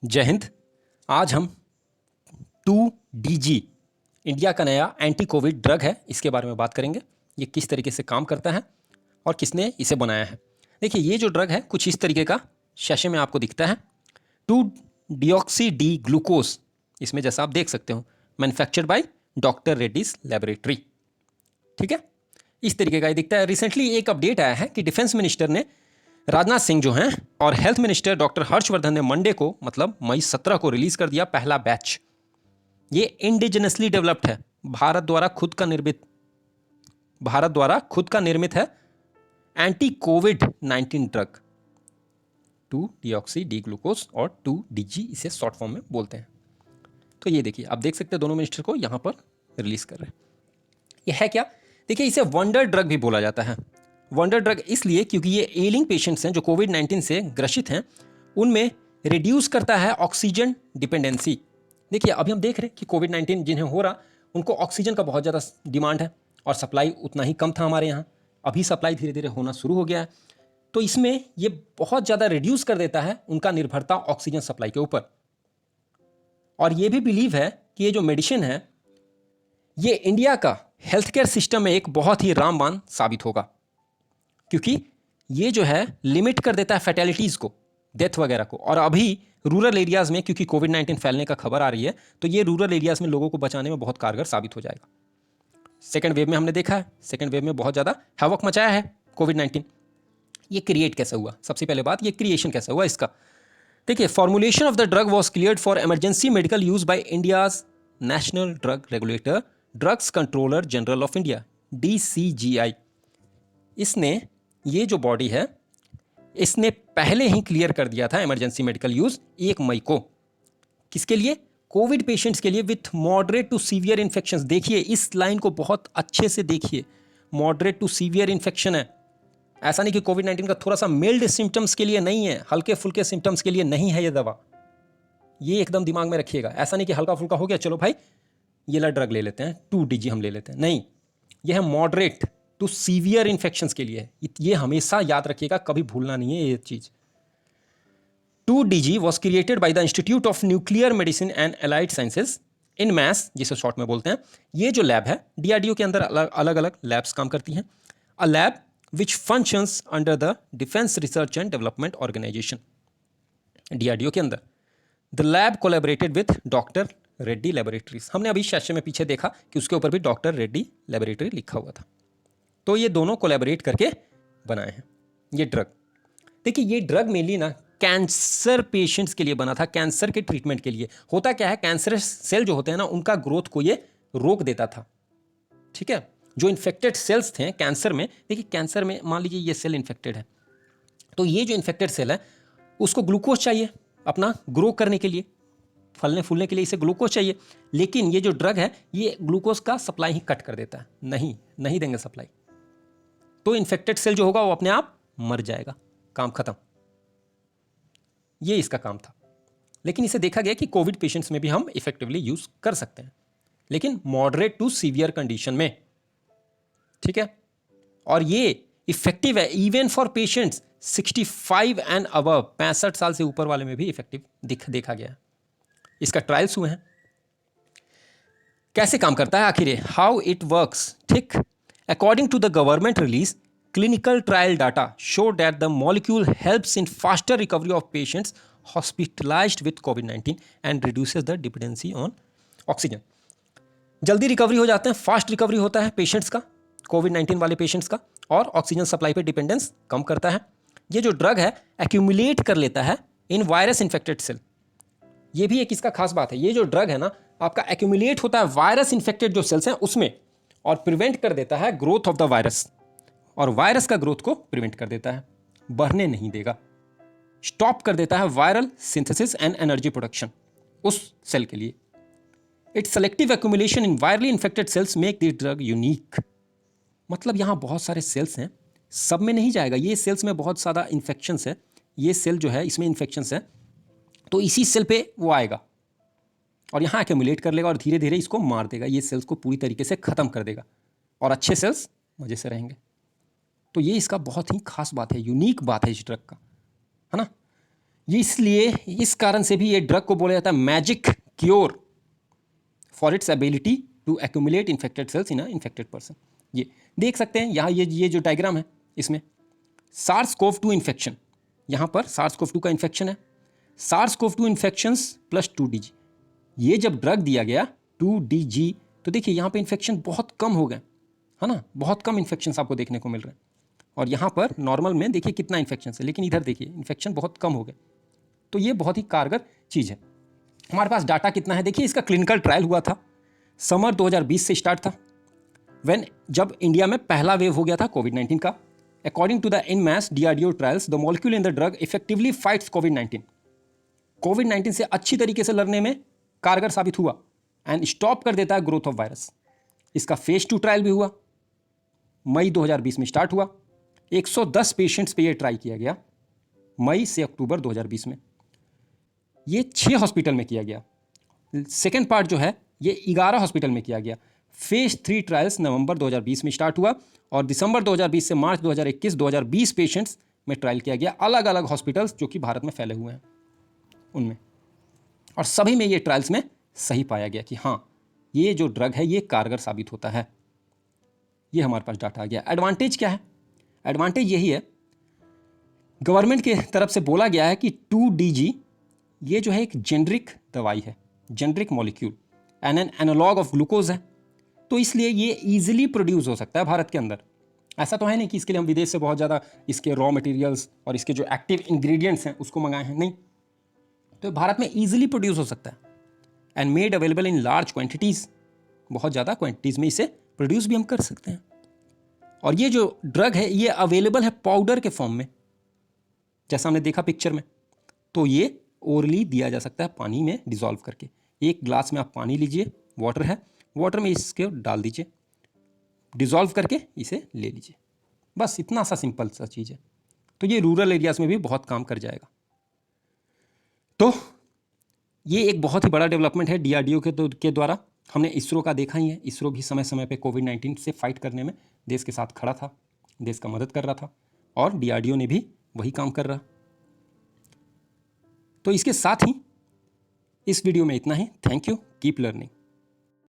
जय हिंद। आज हम 2DG इंडिया का नया एंटी कोविड ड्रग है, इसके बारे में बात करेंगे। ये किस तरीके से काम करता है और किसने इसे बनाया है। देखिए, ये जो ड्रग है कुछ इस तरीके का शैशे में आपको दिखता है। 2 डिऑक्सी डी ग्लूकोज, इसमें जैसा आप देख सकते हो, manufactured by doctor Reddy's laboratory. ठीक है, इस तरीके का ये दिखता है। रिसेंटली एक अपडेट आया है कि डिफेंस मिनिस्टर ने, राजनाथ सिंह जो हैं, और हेल्थ मिनिस्टर डॉक्टर हर्षवर्धन ने मंडे को, मतलब मई 17 को रिलीज कर दिया पहला बैच। ये इंडिजिनसली डेवलप्ड है, भारत द्वारा खुद का निर्मित है एंटी कोविड-19 ड्रग 2 डिऑक्सी डी ग्लूकोज, और 2DG इसे शॉर्ट फॉर्म में बोलते हैं। तो ये देखिए, आप देख सकते हैं दोनों मिनिस्टर को यहां पर रिलीज कर रहे हैं। ये है क्या? देखिए, इसे वंडर ड्रग भी बोला जाता है। वंडर ड्रग इसलिए क्योंकि ये एलिंग पेशेंट्स हैं जो कोविड-19 से ग्रसित हैं, उनमें रिड्यूस करता है ऑक्सीजन डिपेंडेंसी। देखिए, अभी हम देख रहे हैं कि कोविड-19 जिन्हें हो रहा, उनको ऑक्सीजन का बहुत ज़्यादा डिमांड है और सप्लाई उतना ही कम था हमारे यहाँ। अभी सप्लाई धीरे धीरे होना शुरू हो गया है, तो इसमें ये बहुत ज़्यादा रिड्यूस कर देता है उनका निर्भरता ऑक्सीजन सप्लाई के ऊपर। और ये भी बिलीव है कि ये जो मेडिसिन है, ये इंडिया का हेल्थ केयर सिस्टम में एक बहुत ही रामबाण साबित होगा, क्योंकि ये जो है लिमिट कर देता है फैटेलिटीज़ को, डेथ वगैरह को। और अभी रूरल एरियाज़ में, क्योंकि कोविड-19 फैलने का खबर आ रही है, तो ये रूरल एरियाज़ में लोगों को बचाने में बहुत कारगर साबित हो जाएगा। सेकेंड वेव में हमने देखा है, सेकेंड वेव में बहुत ज़्यादा हैवक मचाया है कोविड-19। ये क्रिएट कैसे हुआ? सबसे पहले बात, ये क्रिएशन कैसे हुआ इसका। देखिए, formulation of the drug was cleared for emergency medical use by India's national drug regulator, drugs controller general of India, DCGI। इसने, ये जो बॉडी है, इसने पहले ही क्लियर कर दिया था इमरजेंसी मेडिकल यूज 1 मई को। किसके लिए? कोविड पेशेंट्स के लिए with moderate to severe infections. देखिए, इस लाइन को बहुत अच्छे से देखिए, मॉडरेट टू सीवियर इन्फेक्शन है। ऐसा नहीं कि कोविड-19 का थोड़ा सा मिल्ड सिम्टम्स के लिए नहीं है, हल्के फुल्के सिम्टम्स के लिए नहीं है ये दवा। ये एकदम दिमाग में रखिएगा। ऐसा नहीं कि हल्का फुल्का हो गया, चलो भाई ये ला ड्रग ले लेते हैं, 2DG हम ले लेते हैं, नहीं। यह है मॉडरेट टू सीवियर इन्फेक्शंस के लिए। ये हमेशा याद रखिएगा, कभी भूलना नहीं है ये चीज। 2DG was created by the institute of nuclear medicine and allied sciences INMAS, जिसे शॉर्ट में बोलते हैं। ये जो लैब है, DRDO के अंदर अलग अलग लैब्स काम करती हैं। A lab which functions under the defence research and development organisation, DRDO के अंदर। The lab collaborated with doctor Reddy laboratories. हमने अभी सेशन में पीछे देखा कि उसके ऊपर भी डॉक्टर रेड्डी लेबोरेटरी लिखा हुआ था। तो ये दोनों कोलैबोरेट करके बनाए हैं ये ड्रग। देखिए, ये ड्रग मेनली ना कैंसर पेशेंट्स के लिए बना था, कैंसर के ट्रीटमेंट के लिए। होता क्या है, कैंसर सेल जो होते हैं ना, उनका ग्रोथ को ये रोक देता था। ठीक है, जो इन्फेक्टेड सेल्स थे कैंसर में, देखिए कैंसर में मान लीजिए ये सेल इन्फेक्टेड है, तो ये जो इन्फेक्टेड सेल है उसको ग्लूकोज चाहिए अपना ग्रो करने के लिए, फलने फूलने के लिए इसे ग्लूकोज चाहिए। लेकिन ये जो ड्रग है, ये ग्लूकोज का सप्लाई ही कट कर देता है, नहीं देंगे सप्लाई, तो इन्फेक्टेड सेल जो होगा वो अपने आप मर जाएगा, काम खत्म। ये इसका काम था। लेकिन इसे देखा गया कि कोविड पेशेंट्स में भी हम इफेक्टिवली यूज कर सकते हैं, लेकिन मॉडरेट टू सीवियर कंडीशन में। ठीक है, और ये इफेक्टिव है even for patients 65 and above, 65 साल से ऊपर वाले में भी इफेक्टिव देखा गया है। इसका ट्रायल्स हुए हैं। कैसे काम करता है आखिर ये, हाउ इट वर्क्स? ठीक, according to the government release clinical trial data show that the molecule helps in faster recovery of patients hospitalized with COVID-19 and reduces the dependency on oxygen। जल्दी रिकवरी हो जाते हैं, fast recovery होता है patients का, कोविड-19 वाले patients का, और ऑक्सीजन सप्लाई पे डिपेंडेंस कम करता है। ये जो ड्रग है एक्यूमुलेट कर लेता है इन वायरस इन्फेक्टेड सेल। ये भी एक इसका खास बात है, ये जो ड्रग है ना आपका एक्यूमुलेट होता है वायरस इन्फेक्टेड जो सेल्स हैं उसमें, और प्रिवेंट कर देता है ग्रोथ ऑफ द वायरस, और वायरस का ग्रोथ को प्रिवेंट कर देता है, बढ़ने नहीं देगा। स्टॉप कर देता है viral synthesis and energy production उस सेल के लिए। It's selective accumulation in virally infected cells make this drug unique. मतलब यहाँ बहुत सारे सेल्स हैं, सब में नहीं जाएगा, ये सेल्स में बहुत ज़्यादा इन्फेक्शंस है, ये सेल जो है इसमें इन्फेक्शंस है, तो इसी सेल पे वो आएगा और यहाँ एक्यूमुलेट कर लेगा और धीरे धीरे इसको मार देगा, ये सेल्स को पूरी तरीके से ख़त्म कर देगा, और अच्छे सेल्स मज़े से रहेंगे। तो ये इसका बहुत ही खास बात है, यूनिक बात है इस ड्रग का, है ना। ये इसलिए इस कारण से भी ये ड्रग को बोला जाता है magic cure for its ability to accumulate infected cells in a infected person. ये देख सकते हैं यहाँ, ये जो डायग्राम है इसमें SARS-CoV-2 इन्फेक्शन, यहाँ पर SARS-CoV-2 का इन्फेक्शन है, SARS-CoV-2 इन्फेक्शंस प्लस 2DG। ये जब ड्रग दिया गया 2DG तो देखिए यहाँ पे इन्फेक्शन बहुत कम हो गए, है ना, बहुत कम इन्फेक्शन आपको देखने को मिल रहे हैं। और यहाँ पर नॉर्मल में देखिए कितना इन्फेक्शन है, लेकिन इधर देखिए इन्फेक्शन बहुत कम हो गए। तो ये बहुत ही कारगर चीज़ है। हमारे पास डाटा कितना है, देखिए इसका क्लिनिकल ट्रायल हुआ था, समर 2020 से स्टार्ट था, जब इंडिया में पहला वेव हो गया था कोविड-19 का। According to the in-house DRDO trials, the molecule in the drug effectively fights कोविड-19। कोविड-19 से अच्छी तरीके से लड़ने में कारगर साबित हुआ एंड स्टॉप कर देता है ग्रोथ ऑफ वायरस। इसका फेज 2 ट्रायल भी हुआ, मई 2020 में स्टार्ट हुआ। 110 पेशेंट्स पे ये ट्राई किया गया मई से अक्टूबर 2020 में। ये 6 हॉस्पिटल में किया गया। सेकेंड पार्ट जो है ये 11 हॉस्पिटल में किया गया। फेज 3 ट्रायल्स नवंबर 2020 में स्टार्ट हुआ और दिसंबर 2020 से मार्च 2021-2020 पेशेंट्स में ट्रायल किया गया, अलग अलग हॉस्पिटल्स जो कि भारत में फैले हुए हैं उनमें। और सभी में ये ट्रायल्स में सही पाया गया कि हाँ ये जो ड्रग है ये कारगर साबित होता है। ये हमारे पास डाटा आ गया। एडवांटेज क्या है? एडवांटेज यही है, गवर्नमेंट के तरफ से बोला गया है कि 2DG ये जो है एक जेनरिक दवाई है, generic molecule and an analogue of glucose है, तो इसलिए ये ईजिली प्रोड्यूस हो सकता है भारत के अंदर। ऐसा तो है नहीं कि इसके लिए हम विदेश से बहुत ज़्यादा इसके रॉ मटेरियल्स और इसके जो एक्टिव इंग्रेडिएंट्स हैं उसको मंगाए हैं, नहीं। तो भारत में ईजिली प्रोड्यूस हो सकता है and made available in large quantities, बहुत ज़्यादा क्वांटिटीज़ में इसे प्रोड्यूस भी हम कर सकते हैं। और ये जो ड्रग है ये अवेलेबल है पाउडर के फॉर्म में, जैसा हमने देखा पिक्चर में। तो ये ओरली दिया जा सकता है पानी में डिसॉल्व करके। एक ग्लास में आप पानी लीजिए, वाटर है, वाटर में इसके डाल दीजिए, डिसॉल्व करके इसे ले लीजिए, बस इतना सा सिंपल सा चीज़ है। तो ये रूरल एरियाज़ में भी बहुत काम कर जाएगा। तो ये एक बहुत ही बड़ा डेवलपमेंट है DRDO के द्वारा। हमने इसरो का देखा ही है, इसरो भी समय समय पे कोविड-19 से फाइट करने में देश के साथ खड़ा था, देश का मदद कर रहा था, और DRDO ने भी वही काम कर रहा। तो इसके साथ ही इस वीडियो में इतना ही। Thank you, keep learning.